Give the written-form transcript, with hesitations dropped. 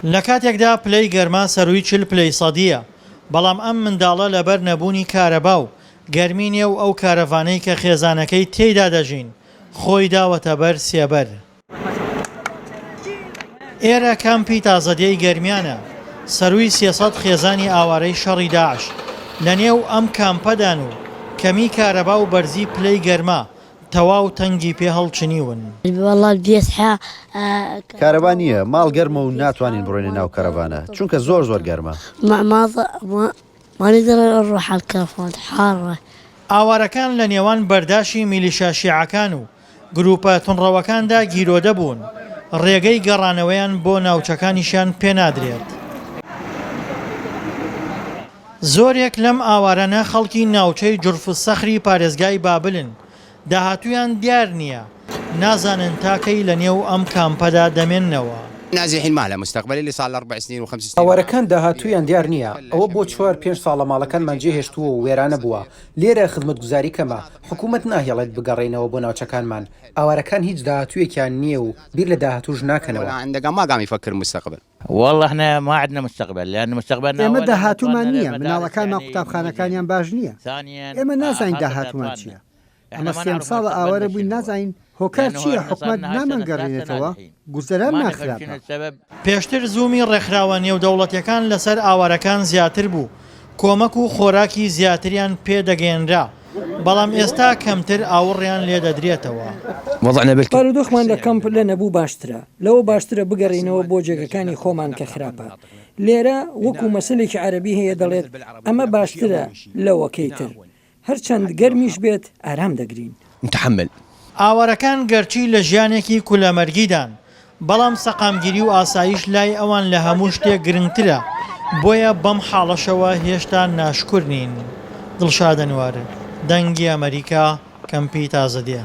لە کاتێکدا پلەی گەرما سەرووی 40 پلەی سەدیە، بەڵام ئەم منداڵە لەبەر نەبوونی کارەبا و گەرمی نیە و ئەو کارەڤانەی کە خێزانەکەی تێیدا دەژین خۆی داوەتە بەر سێبەر. ئێرە کامپی تازەدیەی گەرمیانە، سەرووی 300 خێزانی ئاوارەی شەڕی داعش لە نێو ئەم کامپەدان و کەمی کارەبا و بەرزی پلەی گەرما تەواو تەنگی پێ هەڵچنیون. کارەبا نییە، ماڵ گەرمە و ناتوانین بڕۆینە ناو کارەڤانە چونکە زۆر گەرمە. ئاوارەکان لە نێوان بەرداشی میلیشا شیعەکان و گروپە تونڕەوەکاندا گیرۆدە بوون، ڕێگەی گەڕانەوەیان بۆ ناوچەکانیشان پێنادرێت. زۆرێک لەم ئاوارانە خەڵکی ناوچەی جورفسەخری پارێزگای بابلن، داهاتویان دیار نییە، نازانن تاکەی لە نێو ئەم کامپەدا دەمێننەوە. نازحين مالها مستقبل اللي صار له 4 سنين و5 سنين. ئەوارەکان داهاتویان دیار نییە، ئەوە بۆ 4-5 ساڵە ماڵەکانمان جێهێشتووە و وێرانە بووە. لێرە خزمەتگوزاری کەمە، حکوومەت ناهێڵێت بگەڕێنەوە بۆ ناوچەکانمان. ئاوارەکان هیچ داهاتویەکیان نییە و بیر لە داهاتوش ناکەنەوە. عندما ما قام يفكر مستقبل. والله احنا ما عندنا مستقبل لأن مستقبلنا ئێمە داهاتومان نییە، مناڵەکانمان قوتابخانەکانیان باش نییە. ئێمە نازانین داهاتومان چییە. ئەمە 3 ساڵە ئاوارە بووین نازانین هۆکار چییە، حکومەت نامەنگەڕێنێتەوە، گوزەران ناخراپە. پێشتر زوومی ڕێکخراوە نێودەوڵەتیەکان لەسەر ئاوارەکان زیاتر بوو، کۆمەک و خۆراکی زیاتریان پێدەگەێنرا، بەڵام ئێستا کەمتر ئاوڕێیان لێ دەدرێتەوە. بارودۆخمان لە کەمپ لە نەبوو باشترە، لەوە باشترە بگەڕینەوە بۆ جێگەکانی خۆمان کە خراپە. لێرە وەکو مەسلێکی عەرەبی هەیە دەڵێت ئەمە باشترە لەوەکەیتر، هەرچەند گەرمیش بێت ئارام دەگرین. متحمل. ئاوارەکان گەرچی لە ژیانێکی کولەمەرگیدان، بەڵام سەقامگیری و ئاسایش لای ئەوان لە هەموو شتێک گرنگترە، بۆیە بەم حاڵەشەوە هێشتا ناشکور نین. دڵشاد ئەنوار، دەنگی ئەمریکا، کەمپی تازەدیە.